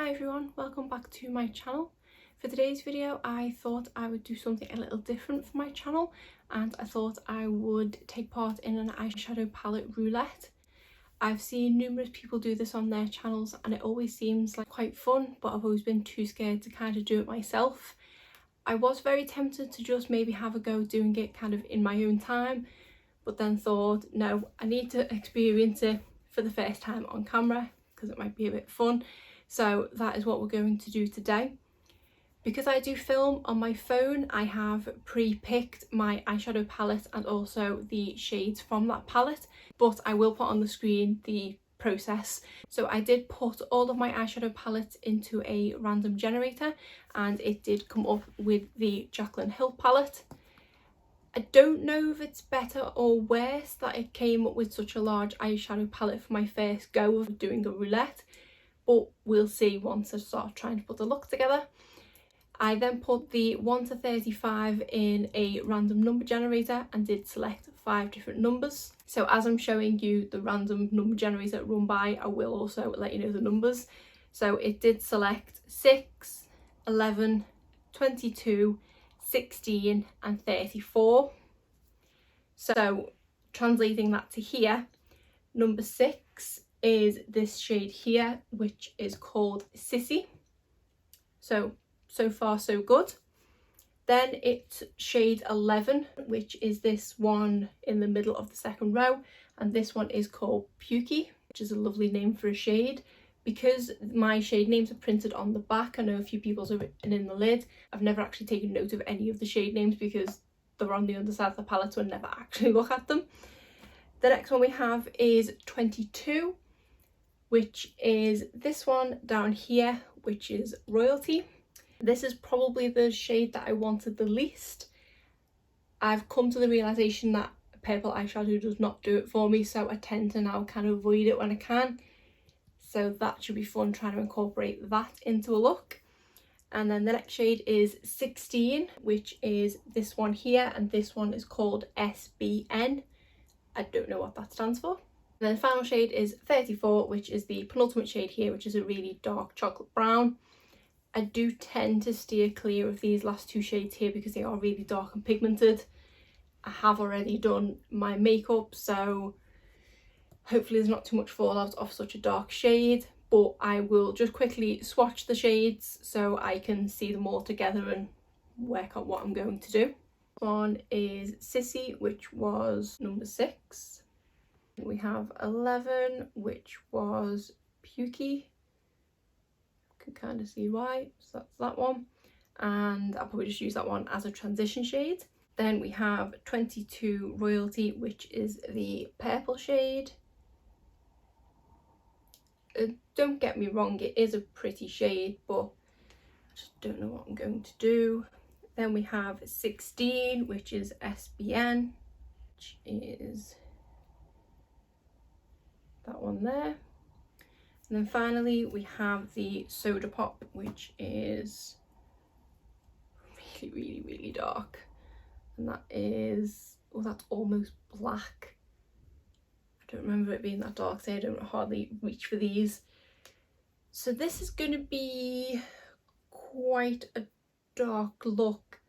Hi everyone, welcome back to my channel. For today's video I thought I would do something a little different for my channel, and I thought I would take part in an eyeshadow palette roulette. I've seen numerous people do this on their channels and it always seems like quite fun, but I've always been too scared to kind of do it myself. I was very tempted to just maybe have a go doing it kind of in my own time, but then thought no, I need to experience it for the first time on camera because it might be a bit fun. So that is what we're going to do today. Because I do film on my phone, I have pre-picked my eyeshadow palette and also the shades from that palette, but I will put on the screen the process. So I did put all of my eyeshadow palettes into a random generator and it did come up with the Jaclyn Hill palette. I don't know if it's better or worse that it came up with such a large eyeshadow palette for my first go of doing a roulette, but we'll see once I start trying to put the look together. I then put the 1 to 35 in a random number generator and did select 5 different numbers. So as I'm showing you the random number generator run by, I will also let you know the numbers. So it did select 6, 11, 22, 16 and 34. So translating that to here, number 6 is this shade here, which is called Sissy. So far so good. Then it's shade 11, which is this one in the middle of the second row, and this one is called Pukey, which is a lovely name for a shade. Because my shade names are printed on the back, I know a few people's are written in the lid. I've never actually taken note of any of the shade names because they're on the underside of the palette, so I never actually look at them. The next one we have is 22, which is this one down here, which is Royalty. This is probably the shade that I wanted the least. I've come to the realisation that purple eyeshadow does not do it for me, so I tend to now kind of avoid it when I can. So that should be fun, trying to incorporate that into a look. And then the next shade is 16, which is this one here, and this one is called SBN. I don't know what that stands for. And then the final shade is 34, which is the penultimate shade here, which is a really dark chocolate brown. I do tend to steer clear of these last 2 shades here because they are really dark and pigmented. I have already done my makeup, so hopefully there's not too much fallout off such a dark shade, but I will just quickly swatch the shades so I can see them all together and work out what I'm going to do. One is Sissy, which was number 6. We have 11, which was Pukey. Can kind of see why, so that's that one, and I'll probably just use that one as a transition shade. Then we have 22 Royalty, which is the purple shade. Don't get me wrong, it is a pretty shade, but I just don't know what I'm going to do. Then we have 16, which is SBN, which is that one there. And then finally we have the Soda Pop, which is really dark, and that is, oh, that's almost black. I don't remember it being that dark, so I don't hardly reach for these. So this is going to be quite a dark look.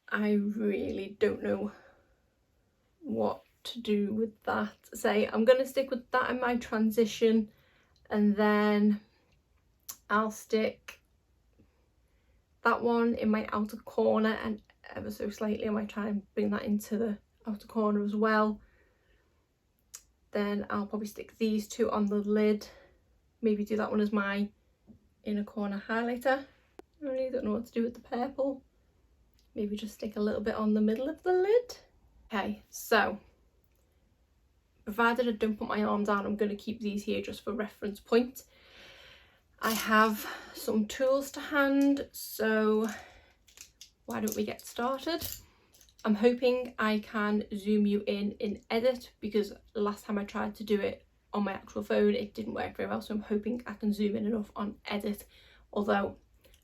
I really don't know what to do with that. Say I'm going to stick with that in my transition, and then I'll stick that one in my outer corner, and ever so slightly I might try and bring that into the outer corner as well. Then I'll probably stick these 2 on the lid, maybe do that one as my inner corner highlighter. I really don't know what to do with the purple. Maybe just stick a little bit on the middle of the lid. Okay, so provided I don't put my arm down, I'm going to keep these here just for reference point. I have some tools to hand, so why don't we get started? I'm hoping I can zoom you in edit, because last time I tried to do it on my actual phone it didn't work very well, so I'm hoping I can zoom in enough on edit, although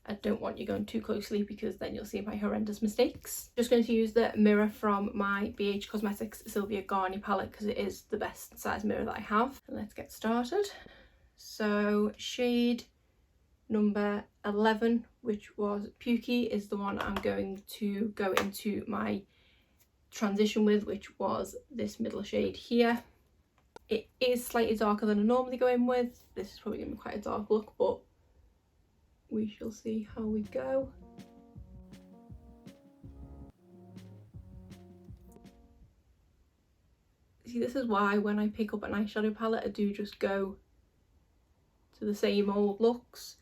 I don't want you going too closely because then you'll see my horrendous mistakes. Just going to use the mirror from my BH Cosmetics Sylvia Garnier palette because it is the best size mirror that I have. And let's get started. So shade number 11, which was Pukey, is the one I'm going to go into my transition with, which was this middle shade here. It is slightly darker than I normally go in with. This is probably going to be quite a dark look, but we shall see how we go. See, this is why when I pick up an eyeshadow palette, I do just go to the same old looks.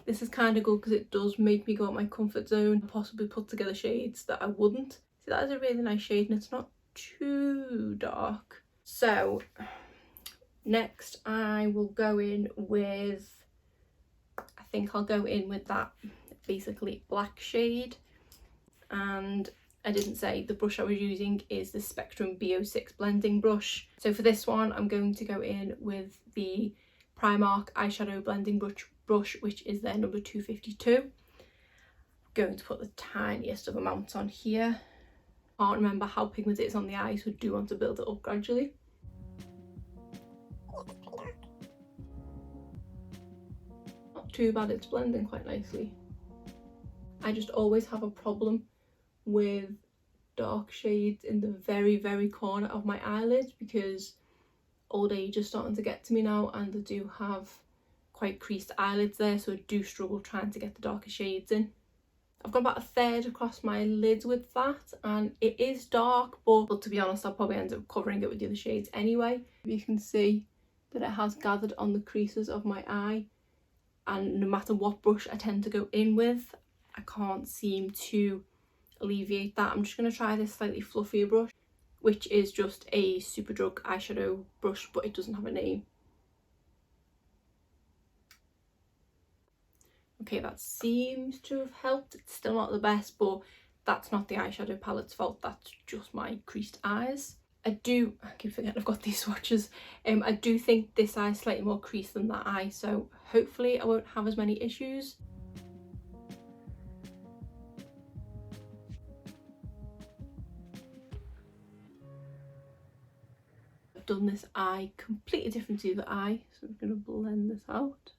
This is kind of good because it does make me go out my comfort zone and possibly put together shades that I wouldn't. See, that is a really nice shade and it's not too dark. So next I will go in with, I think I'll go in with that basically black shade. And I didn't say the brush I was using is the Spectrum B06 blending brush. So for this one I'm going to go in with the Primark eyeshadow blending brush, which is their number 252. I'm going to put the tiniest of amounts on here. Can't remember how pigmented it is on the eye, so I do want to build it up gradually. Not too bad, it's blending quite nicely. I just always have a problem with dark shades in the very corner of my eyelids because old age is starting to get to me now, and I do have quite creased eyelids there, so I do struggle trying to get the darker shades in. I've got about a third across my lids with that, and it is dark, but to be honest I'll probably end up covering it with the other shades anyway. You can see that it has gathered on the creases of my eye, and no matter what brush I tend to go in with, I can't seem to alleviate that. I'm just going to try this slightly fluffier brush, which is just a Superdrug eyeshadow brush, but it doesn't have a name. Okay, that seems to have helped. It's still not the best, but that's not the eyeshadow palette's fault, that's just my creased eyes. I keep forgetting I've got these swatches. I do think this eye is slightly more creased than that eye, so hopefully I won't have as many issues. I've done this eye completely different to the eye, so I'm going to blend this out.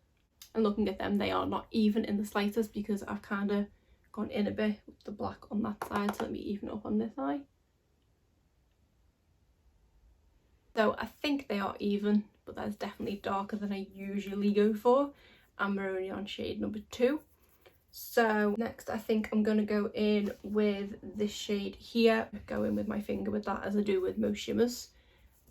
And looking at them, they are not even in the slightest because I've kind of gone in a bit with the black on that side to let me even up on this eye. So I think they are even, but that's definitely darker than I usually go for. And we're only on shade number 2. So next I think I'm going to go in with this shade here. Go in with my finger with that as I do with most shimmers.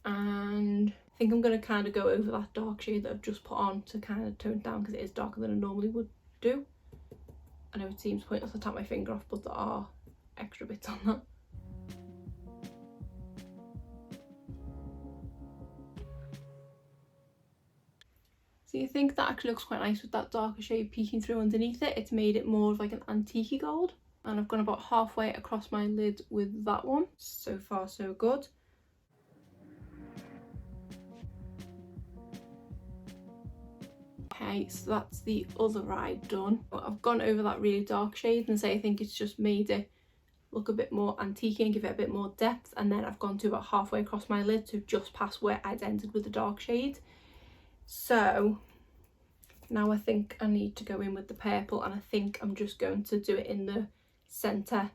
And I think I'm going to kind of go over that dark shade that I've just put on to kind of tone it down because it is darker than I normally would do. I know it seems pointless to tap my finger off, but there are extra bits on that. So you think that actually looks quite nice with that darker shade peeking through underneath it. It's made it more of like an antique gold. And I've gone about halfway across my lid with that one. So far so good. Okay, so that's the other eye done. But I've gone over that really dark shade and say I think it's just made it look a bit more antique and give it a bit more depth. And then I've gone to about halfway across my lid to just past where I'd ended with the dark shade. So now I think I need to go in with the purple, and I think I'm just going to do it in the centre,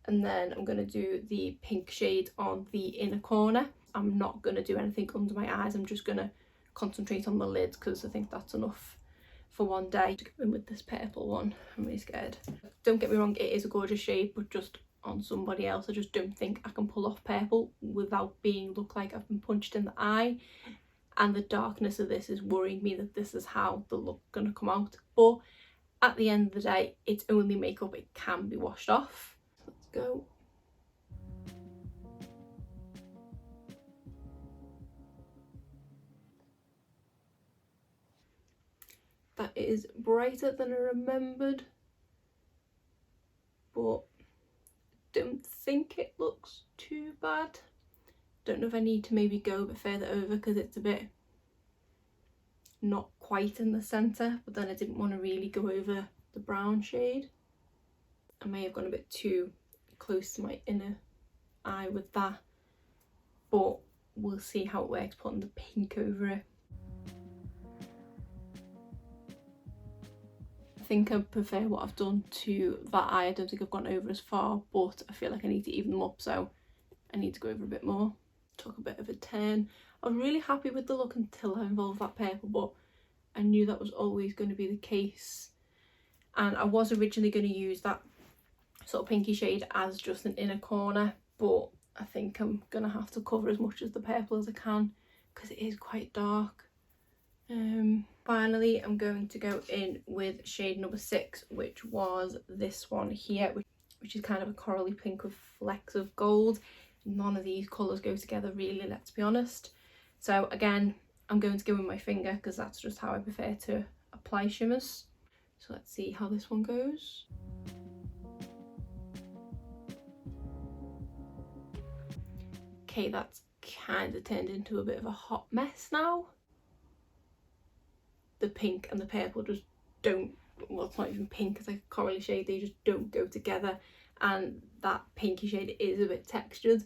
and then I'm going to do the pink shade on the inner corner. I'm not going to do anything under my eyes, I'm just going to concentrate on the lid because I think that's enough for one day. To go in with this purple one, I'm really scared. Don't get me wrong, it is a gorgeous shade, but just on somebody else I just don't think I can pull off purple without look like I've been punched in the eye. And the darkness of this is worrying me that this is how the look's going to come out. But at the end of the day, it's only makeup, it can be washed off. Let's go. That is brighter than I remembered, but don't think it looks too bad. Don't know if I need to maybe go a bit further over because it's a bit not quite in the centre, but then I didn't want to really go over the brown shade. I may have gone a bit too close to my inner eye with that, but we'll see how it works putting the pink over it. I think I prefer what I've done to that eye. I don't think I've gone over as far, but I feel like I need to even them up, so I need to go over a bit more. Took a bit of a turn. I was really happy with the look until I involved that purple, but I knew that was always going to be the case. And I was originally going to use that sort of pinky shade as just an inner corner, but I think I'm going to have to cover as much of the purple as I can because it is quite dark. Finally, I'm going to go in with shade number 6, which was this one here, which is kind of a corally pink with flecks of gold. None of these colours go together really, let's be honest. So again, I'm going to go with my finger because that's just how I prefer to apply shimmers. So let's see how this one goes. Okay, that's kind of turned into a bit of a hot mess now. The pink and the purple just don't, well, it's not even pink, it's like a corally shade, they just don't go together, and that pinky shade is a bit textured,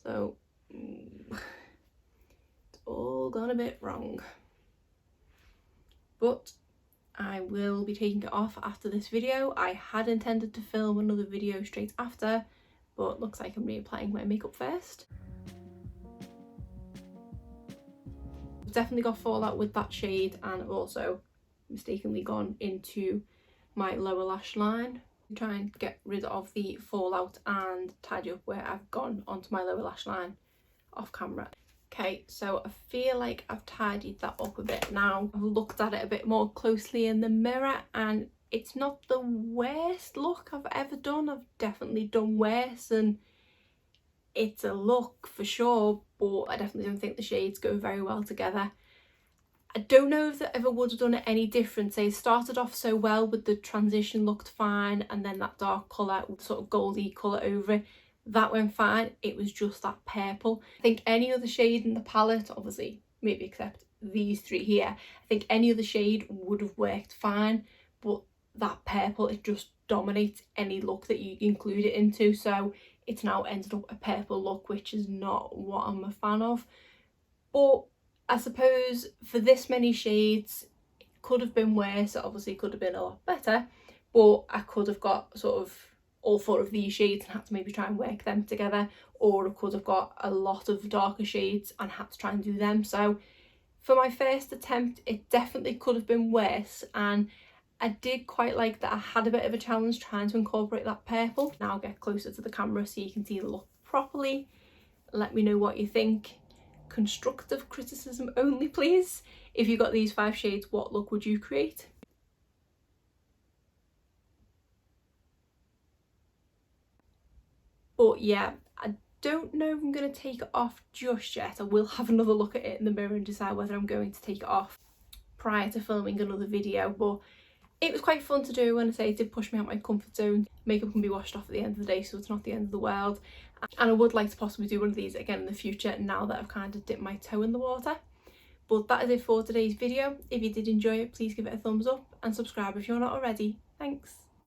so it's all gone a bit wrong. But I will be taking it off after this video. I had intended to film another video straight after, but looks like I'm reapplying my makeup first. Definitely got fallout with that shade, and I've also mistakenly gone into my lower lash line. I'm trying to get rid of the fallout and tidy up where I've gone onto my lower lash line off camera. Okay, so I feel like I've tidied that up a bit now. I've looked at it a bit more closely in the mirror, and it's not the worst look I've ever done. I've definitely done worse, and it's a look for sure, but I definitely don't think the shades go very well together. I don't know if that ever would have done it any different. Say it started off so well with the transition, looked fine, and then that dark colour with sort of goldy colour over it, that went fine. It was just that purple. I think any other shade in the palette, obviously maybe except these three here, I think any other shade would have worked fine, but that purple, it just dominates any look that you include it into, so it's now ended up a purple look, which is not what I'm a fan of. But I suppose for this many shades, it could have been worse. It obviously could have been a lot better, but I could have got sort of all 4 of these shades and had to maybe try and work them together, or I could have got a lot of darker shades and had to try and do them. So for my first attempt, it definitely could have been worse, and I did quite like that I had a bit of a challenge trying to incorporate that purple. Now I'll get closer to the camera so you can see the look properly. Let me know what you think. Constructive criticism only, please. If you got these 5 shades, what look would you create? But yeah, I don't know if I'm going to take it off just yet. I will have another look at it in the mirror and decide whether I'm going to take it off prior to filming another video. But it was quite fun to do, and I say it did push me out my comfort zone. Makeup can be washed off at the end of the day, so it's not the end of the world. And I would like to possibly do one of these again in the future now that I've kind of dipped my toe in the water. But that is it for today's video. If you did enjoy it, please give it a thumbs up and subscribe if you're not already. Thanks.